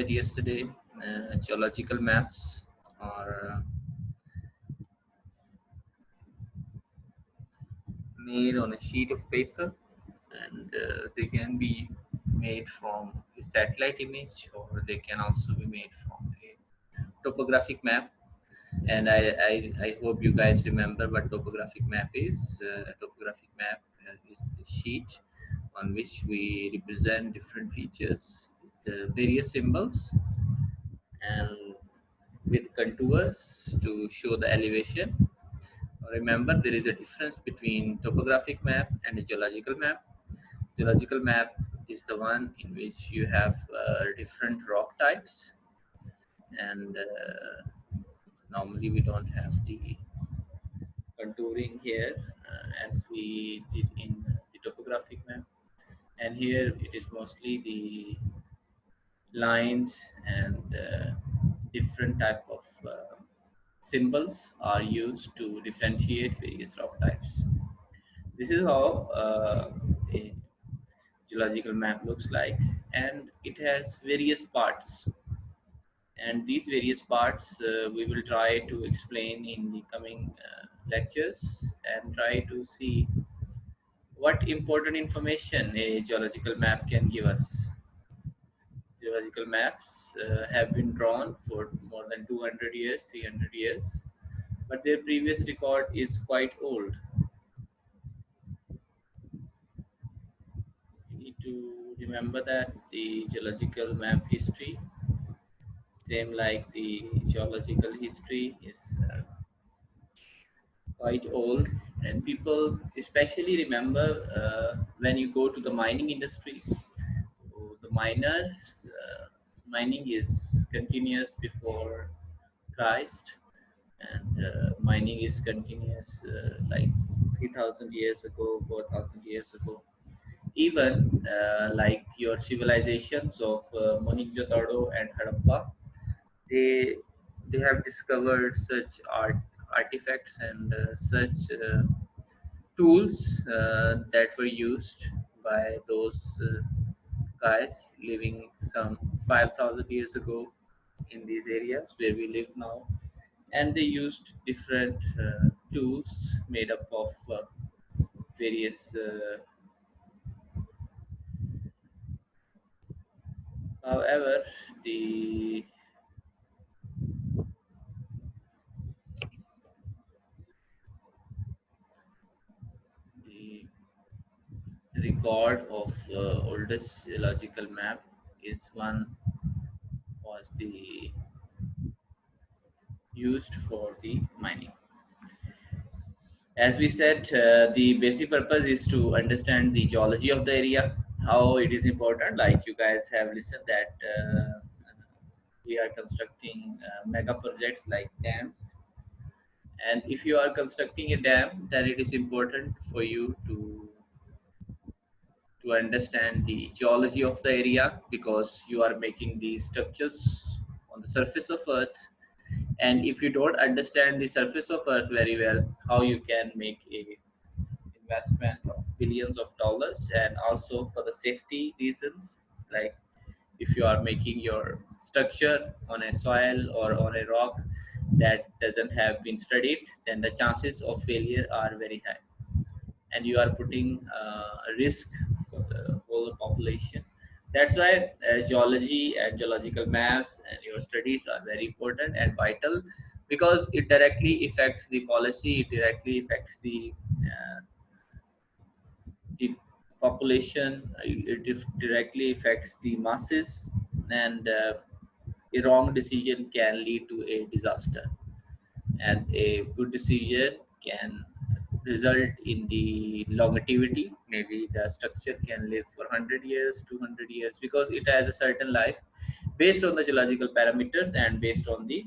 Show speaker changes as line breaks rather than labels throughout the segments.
said yesterday, geological maps are made on a sheet of paper, and they can be made from a satellite image, or they can also be made from a topographic map. And I hope you guys remember what topographic map is. A topographic map is a sheet on which we represent different features with various symbols and with contours to show the elevation. Remember, there is a difference between topographic map and a geological map. Geological map is the one in which you have different rock types, and normally we don't have the contouring here as we did in the topographic map. And here it is mostly the lines and different type of symbols are used to differentiate various rock types. This is how a geological map looks like, and it has various parts. And these various parts we will try to explain in the coming lectures, and try to see what important information a geological map can give us. Geological maps have been drawn for more than 200 years, 300 years, but their previous record is quite old. You need to remember that the geological map history, same like the geological history, is quite old, and people especially remember when you go to the mining industry. So the miners, mining is continuous before Christ, and mining is continuous like 3,000 years ago, 4,000 years ago. Even like your civilizations of Mohenjo-daro and Harappa, they they have discovered such artifacts and such tools that were used by those guys living some 5,000 years ago in these areas where we live now. And they used different tools made up of various however, the the record of oldest geological map is one was the used for the mining. As we said, the basic purpose is to understand the geology of the area, how it is important. Like you guys have listened that we are constructing mega projects like dams, and if you are constructing a dam, then it is important for you to understand the geology of the area, because you are making these structures on the surface of earth. And if you don't understand the surface of earth very well, how you can make a investment of billions of dollars, and also for the safety reasons, like if you are making your structure on a soil or on a rock that doesn't have been studied, then the chances of failure are very high, and you are putting a risk for the whole population. That's why geology and geological maps and your studies are very important and vital, because it directly affects the policy, it directly affects the population, it directly affects the masses, and a wrong decision can lead to a disaster, and a good decision can result in the longevity. Maybe the structure can live for 100 years, 200 years, because it has a certain life based on the geological parameters and based on the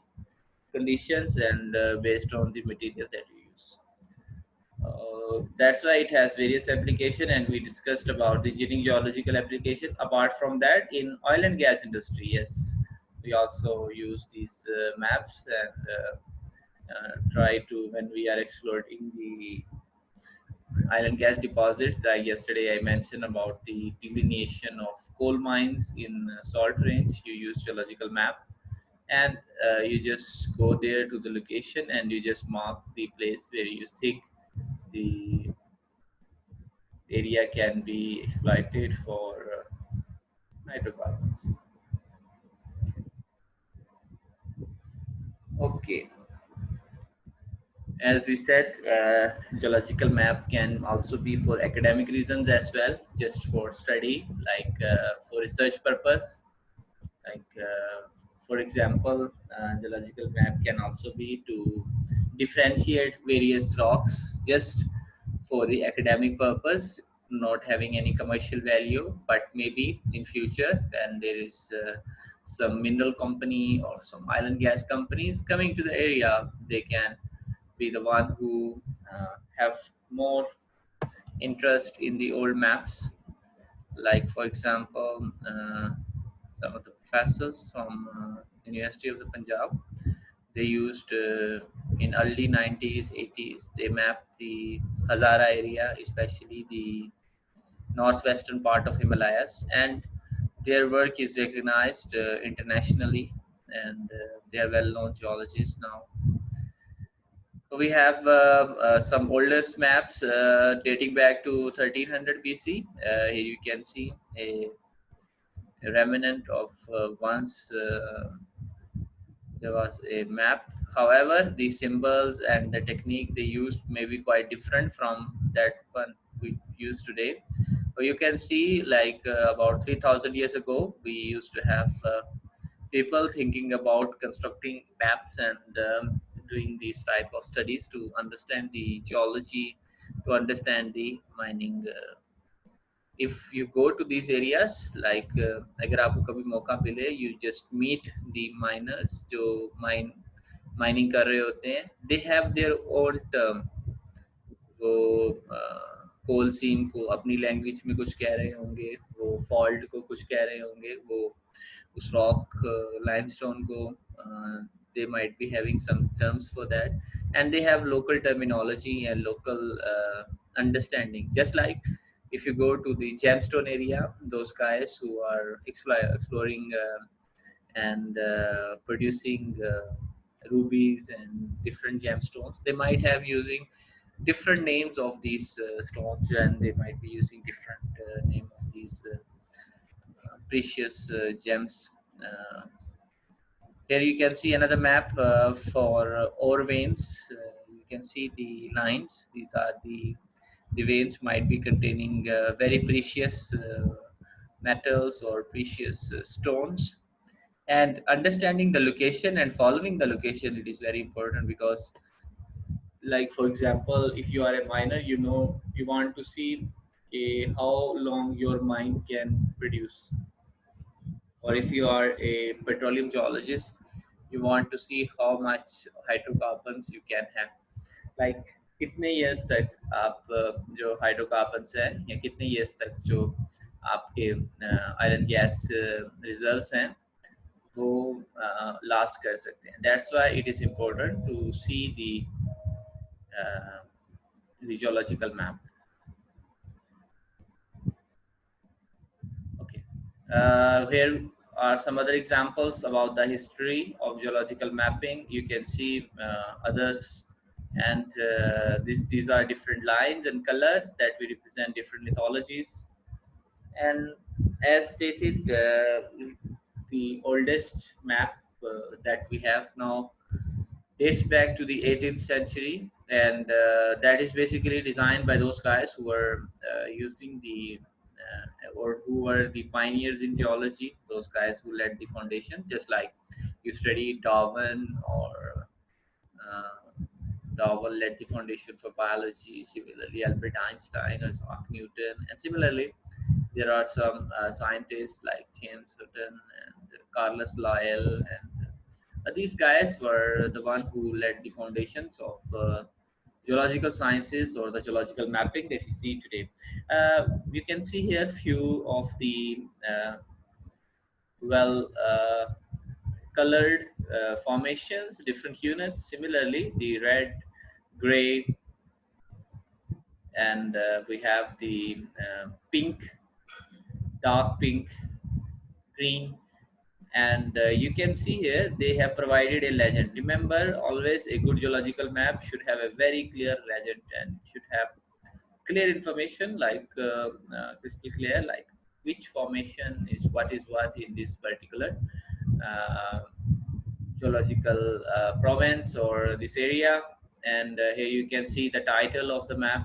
conditions, and based on the material that you use. That's why it has various application, and we discussed about the engineering geological application. Apart from that, in oil and gas industry, yes, we also use these maps, and try to, when we are exploring the island gas deposit. Like yesterday, I mentioned about the delineation of coal mines in salt range. You use geological map, and you just go there to the location, and you just mark the place where you think the area can be exploited for hydrocarbons. Okay, as we said, geological map can also be for academic reasons as well, just for study, like for research purpose. Like for example, geological map can also be to differentiate various rocks just for the academic purpose, not having any commercial value, but maybe in future when there is some mineral company or some oil and gas companies coming to the area, they can be the one who have more interest in the old maps. Like for example, some of the professors from University of the Punjab, they used in early 90s 80s, they mapped the Hazara area, especially the northwestern part of Himalayas, and their work is recognized internationally, and they are well known geologists now. So we have some oldest maps dating back to 1300 BC. Here you can see a remnant of once there was a map. However, the symbols and the technique they used may be quite different from that one we use today. But you can see, like about 3,000 years ago, we used to have people thinking about constructing maps and doing these type of studies to understand the geology, to understand the mining. If you go to these areas, like अगर आपको कभी मौका मिले, you just meet the miners जो mining कर रहे होते हैं. They have their own term. वो कोल सीम को अपनी लैंग्वेज में कुछ कह रहे होंगे, वो फॉल्ट को कुछ कह रहे होंगे, वो उस रॉक लाइमस्टोन को they might be having some terms for that, and they have local terminology and local understanding. Just like if you go to the gemstone area, those guys who are exploring and producing rubies and different gemstones, they might have using different names of these stones, and they might be using different name of these precious gems. Here you can see another map for ore veins. You can see the lines. These are the veins might be containing very precious metals or precious stones. And understanding the location and following the location, it is very important, because like for example, if you are a miner, you know, you want to see how long your mine can produce. Or if you are a petroleum geologist, you want to see how much hydrocarbons you can have. Like कितने years तक आप जो hydrocarbons हैं, या कितने years तक जो आपके oil and gas reserves हैं, वो last कर सकते हैं. That's why it is important to see the geological map. Okay. Here are some other examples about the history of geological mapping. You can see others, and these are different lines and colors that we represent different mythologies. And as stated, the oldest map that we have now dates back to the 18th century, and that is basically designed by those guys who were using the or who were the pioneers in geology, those guys who led the foundation. Just like you study Darwin, or Darwin led the foundation for biology. Similarly, Albert Einstein or Isaac Newton, and similarly, there are some scientists like James Hutton and Carlos Lyell, and these guys were the one who led the foundations of geological sciences, or the geological mapping that we see today. You can see here few of the well colored formations, different units. Similarly, the red, gray, and we have the pink, dark pink, green, and you can see here they have provided a legend. Remember, always a good geological map should have a very clear legend and should have clear information like crystal clear, like which formation is what in this particular uh, geological province or this area. And here you can see the title of the map.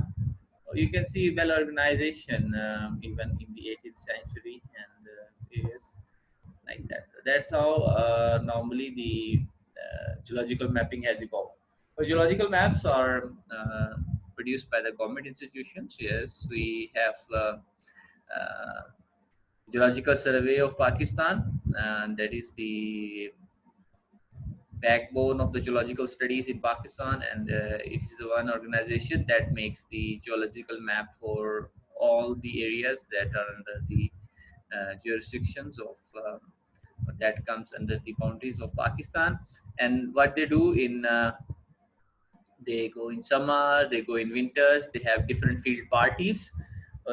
You can see well organization even in the 18th century and areas like that. That's how normally the geological mapping has evolved. So geological maps are produced by the government institutions. Yes, we have uh, Geological Survey of Pakistan, and that is the backbone of the geological studies in Pakistan, and it is the one organization that makes the geological map for all the areas that are under the jurisdictions of that comes under the boundaries of Pakistan. And what they do in they go in summer, they go in winters, they have different field parties.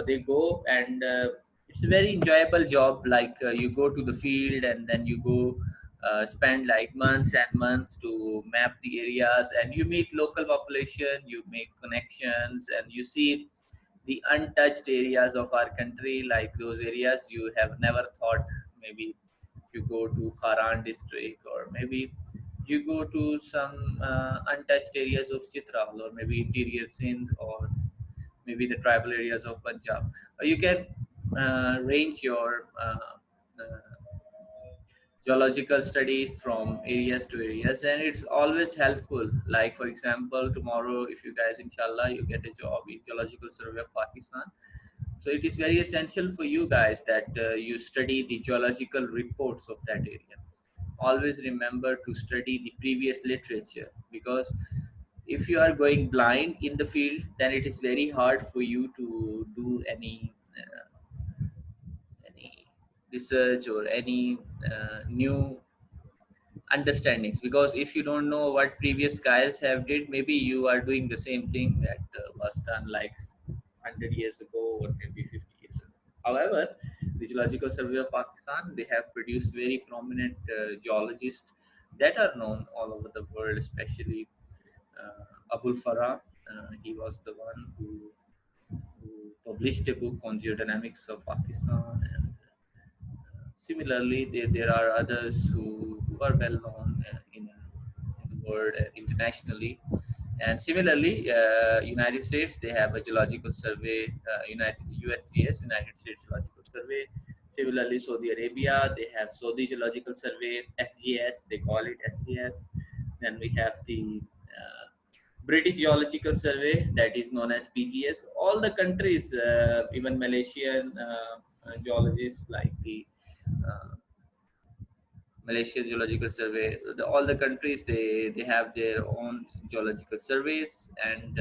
They go and it's a very enjoyable job. Like you go to the field and then you go spend like months and months to map the areas, and you meet local population, you make connections, and you see the untouched areas of our country, like those areas you have never thought. Maybe you go to Haran district, or maybe you go to some untouched areas of Chitral, or maybe interior Sindh, or maybe the tribal areas of Punjab. Or you can range your geological studies from areas to areas, and it's always helpful. Like for example, tomorrow if you guys inshallah you get a job in Geological Survey of Pakistan, so it is very essential for you guys that you study the geological reports of that area. Always remember to study the previous literature, because if you are going blind in the field, then it is very hard for you to do any research or any new understandings. Because if you don't know what previous guys have did, maybe you are doing the same thing that was done like 100 years ago or maybe 50 years ago. However, the Geological Survey of Pakistan, they have produced very prominent geologists that are known all over the world, especially Abul Farah. He was the one who published a book on geodynamics of Pakistan, and similarly, there are others who are well known in the world internationally. And similarly, United States, they have a geological survey, USGS, United States Geological Survey. Similarly, Saudi Arabia, they have Saudi Geological Survey, SGS, they call it SGS. Then we have the British Geological Survey, that is known as BGS. All the countries, even Malaysian geologists like the uh, Malaysia Geological Survey, all the countries, they have their own geological surveys, and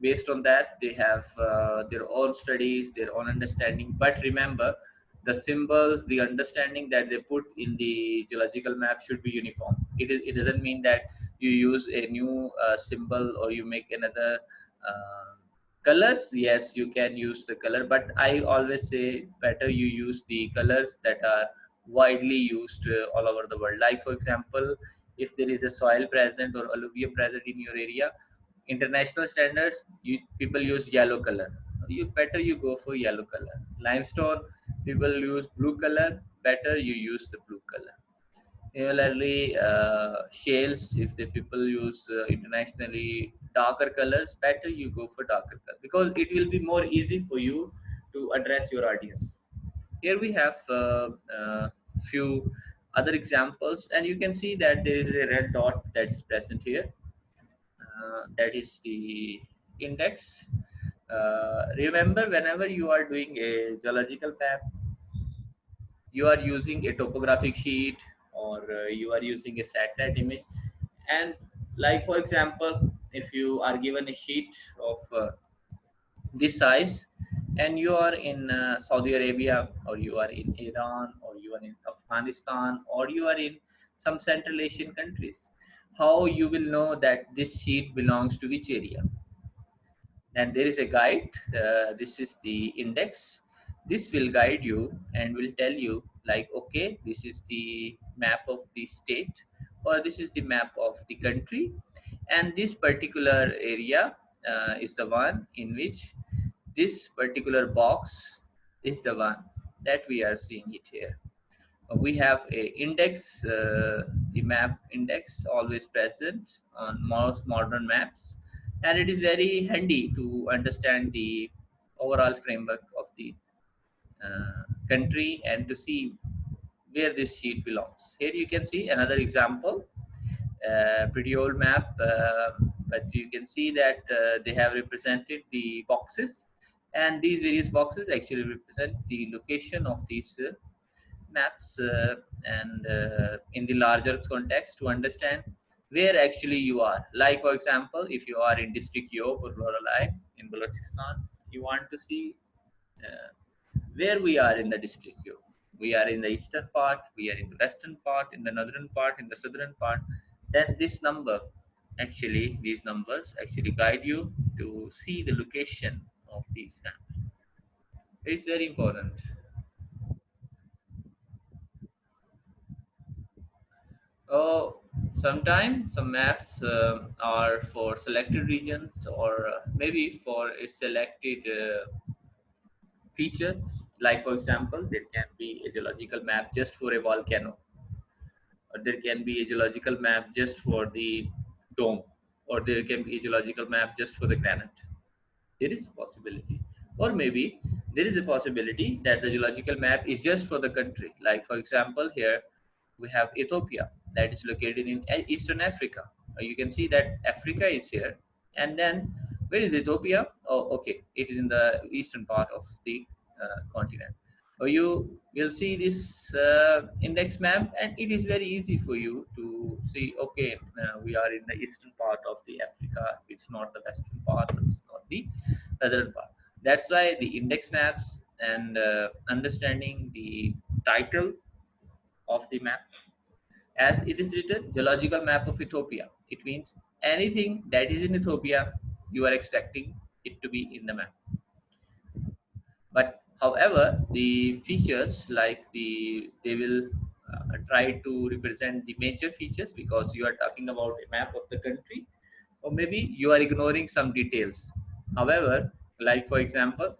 based on that they have their own studies, their own understanding. But remember, the symbols, the understanding that they put in the geological map should be uniform. It doesn't mean that you use a new symbol or you make another uh, colors. Yes, you can use the color, but I always say better you use the colors that are widely used all over the world. Like for example, if there is a soil present or alluvium present in your area, international standards, people use yellow color. You better you go for yellow color. Limestone, people use blue color, better you use the blue color. Similarly, shales, if the people use internationally darker colors, better you go for darker color, because it will be more easy for you to address your audience. Here we have few other examples, and you can see that there is a red dot that is present here. That is the index. Remember, whenever you are doing a geological map, you are using a topographic sheet, or you are using a satellite image. And like for example, if you are given a sheet of this size, and you are in Saudi Arabia, or you are in Iran, or you are in Afghanistan, or you are in some Central Asian countries, how you will know that this sheet belongs to which area? and there is a guide. This is the index. This will guide you and will tell you like, okay, this is the map of the state, or this is the map of the country, and this particular area is the one in which this particular box is the one that we are seeing it here. We have a index, the map index always present on most modern maps, and it is very handy to understand the overall framework of the country and to see where this sheet belongs. Here you can see another example, pretty old map, but you can see that they have represented the boxes, and these various boxes actually represent the location of these maps, and in the larger context to understand where actually you are. Like for example, if you are in district Yob or Loralai in Balochistan, you want to see uh, where we are in the district Yob. We are in the eastern part, we are in the western part, in the northern part, in the southern part. Then this number, actually these numbers actually guide you to see the location of these maps. It's very important. Oh, sometimes some maps are for selected regions, or maybe for a selected feature. Like for example, there can be a geological map just for a volcano, or there can be a geological map just for the dome, or there can be a geological map just for the granite. There is a possibility, or maybe there is a possibility that the geological map is just for the country. Like for example, here we have Ethiopia that is located in Eastern Africa. You can see that Africa is here, and then where is Ethiopia? Oh, okay, it is in the eastern part of the continent. You will see this index map, and it is very easy for you to see. Okay, we are in the eastern part of the Africa. It's not the western part. It's not the southern part. That's why the index maps and understanding the title of the map, as it is written, geological map of Ethiopia. It means anything that is in Ethiopia, you are expecting it to be in the map. But however, the features like they will try to represent the major features, because you are talking about a map of the country, or maybe you are ignoring some details. However, like for example,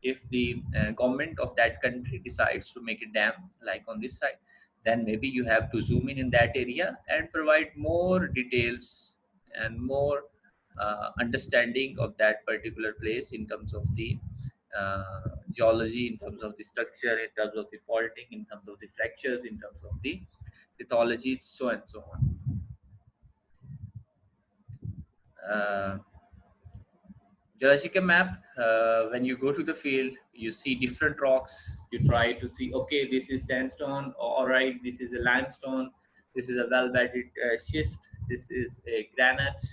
if the government of that country decides to make a dam like on this side, then maybe you have to zoom in that area and provide more details and more understanding of that particular place in terms of the geology, in terms of the structure, in terms of the faulting, in terms of the fractures, in terms of the lithology, so and so on. Uh, Geological map, when you go to the field, you see different rocks. You try to see, okay, this is sandstone, all right, this is a limestone, this is a well-bedded schist, this is a granite,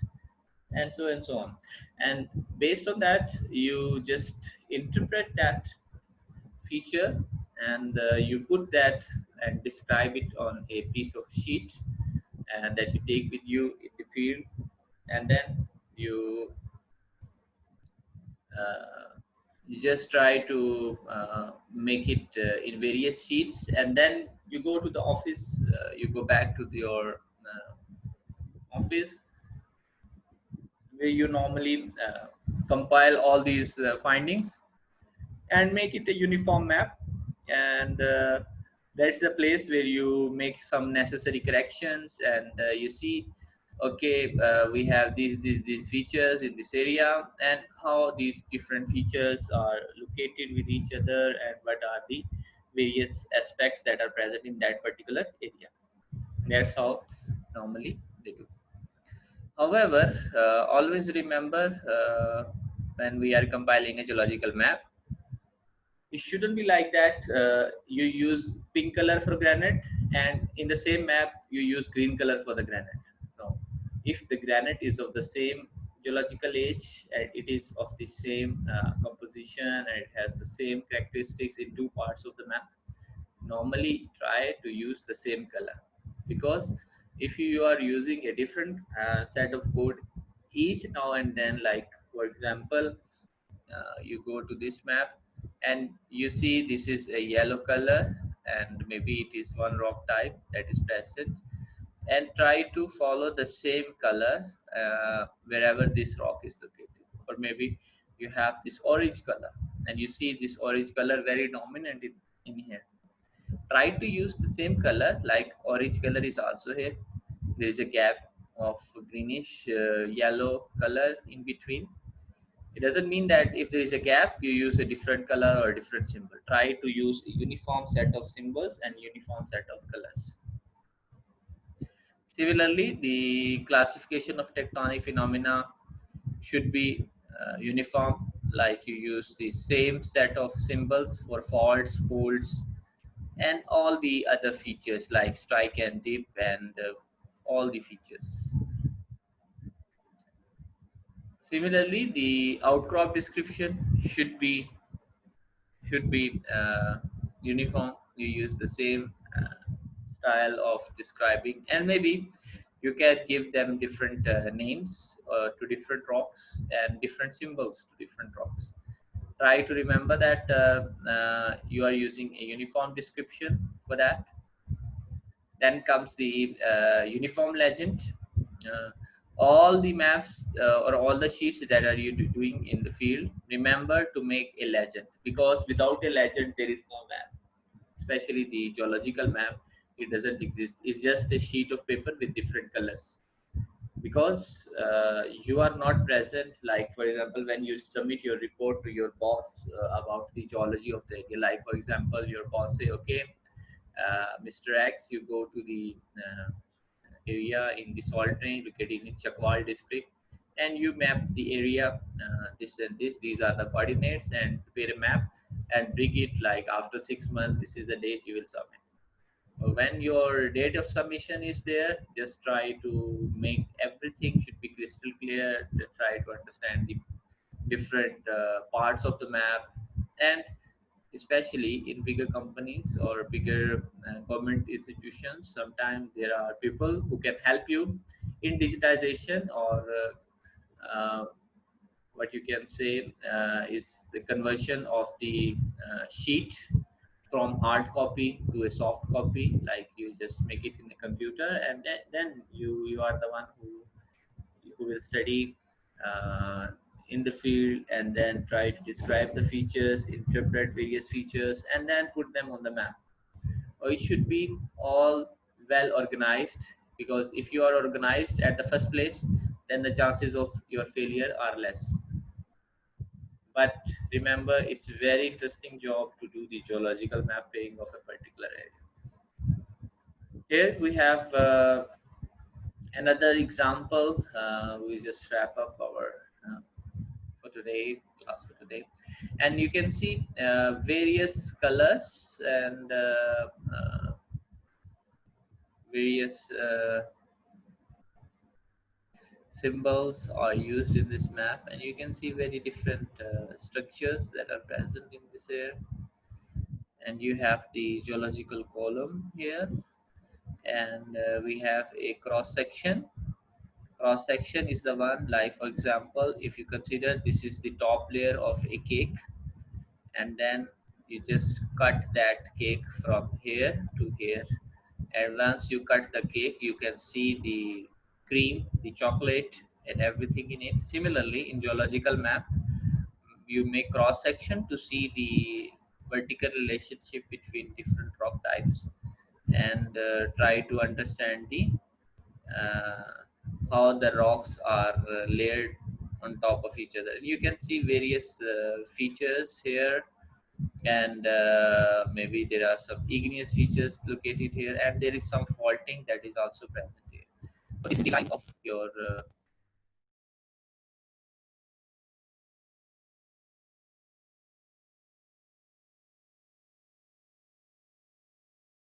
and so on. And based on that, you just interpret that feature, and you put that and describe it on a piece of sheet, and that you take with you in the field, and then you you just try to make it in various sheets, and then you go to the office, you go back to your office where you normally compile all these findings and make it a uniform map, and that's the place where you make some necessary corrections, and you see, okay, we have these features in this area, and how these different features are located with each other, and what are the various aspects that are present in that particular area. That's how normally they do. However, always remember, when we are compiling a geological map, it shouldn't be like that. You use pink color for granite, and in the same map you use green color for the granite. No, if the granite is of the same geological age, and it is of the same composition, and it has the same characteristics in two parts of the map, normally try to use the same color. Because if you are using a different set of code each now and then, like for example, you go to this map and you see this is a yellow color, and maybe it is one rock type that is present, and try to follow the same color wherever this rock is located. Or maybe you have this orange color and you see this orange color very dominant in here. Try to use the same color, like orange color is also here. There is a gap of greenish yellow color in between. It doesn't mean that if there is a gap you use a different color or a different symbol. Try to use a uniform set of symbols and uniform set of colors. Similarly, the classification of tectonic phenomena should be uniform, like you use the same set of symbols for faults, folds, and all the other features like strike and dip, and all the features. Similarly, the outcrop description should be uniform. You use the same style of describing, and maybe you can give them different names to different rocks and different symbols to different rocks. Try to remember that you are using a uniform description for that. Then comes the uniform legend. Uh, all the maps or all the sheets that are you doing in the field, remember to make a legend, because without a legend there is no map. Especially the geological map, it doesn't exist. It's just a sheet of paper with different colors. Because you are not present, like for example when you submit your report to your boss about the geology of the area, like for example your boss say, okay, Mr. X, you go to the area in the salt drain located in Chakwal district, and you map the area, this and this, these are the coordinates, and prepare a map and bring it, like after 6 months this is the date you will submit. When your date of submission is there, just try to make everything should be crystal clear, to try to understand the different parts of the map. And especially in bigger companies or bigger government institutions, sometimes there are people who can help you in digitization, or what you can say is the conversion of the sheet from hard copy to a soft copy. Like you just make it in a computer, and then you are the one who will study uh, in the field, and then try to describe the features, interpret various features, and then put them on the map. Or it should be all well organized, because if you are organized at the first place, then the chances of your failure are less. But remember, it's a very interesting job to do the geological mapping of a particular area. Here we have another example. We just wrap up our for today class for today, and you can see various colors and various symbols are used in this map, and you can see very different structures that are present in this area. And you have the geological column here, and we have a cross section. Cross section is the one, like for example, if you consider this is the top layer of a cake, and then you just cut that cake from here to here, and once you cut the cake you can see the cream, the chocolate, and everything in it. Similarly, in geological map, you make cross section to see the vertical relationship between different rock types, and try to understand the uh, how the rocks are layered on top of each other. You can see various features here, and maybe there are some igneous features located here, and there is some faulting that is also present here. So this is the line of your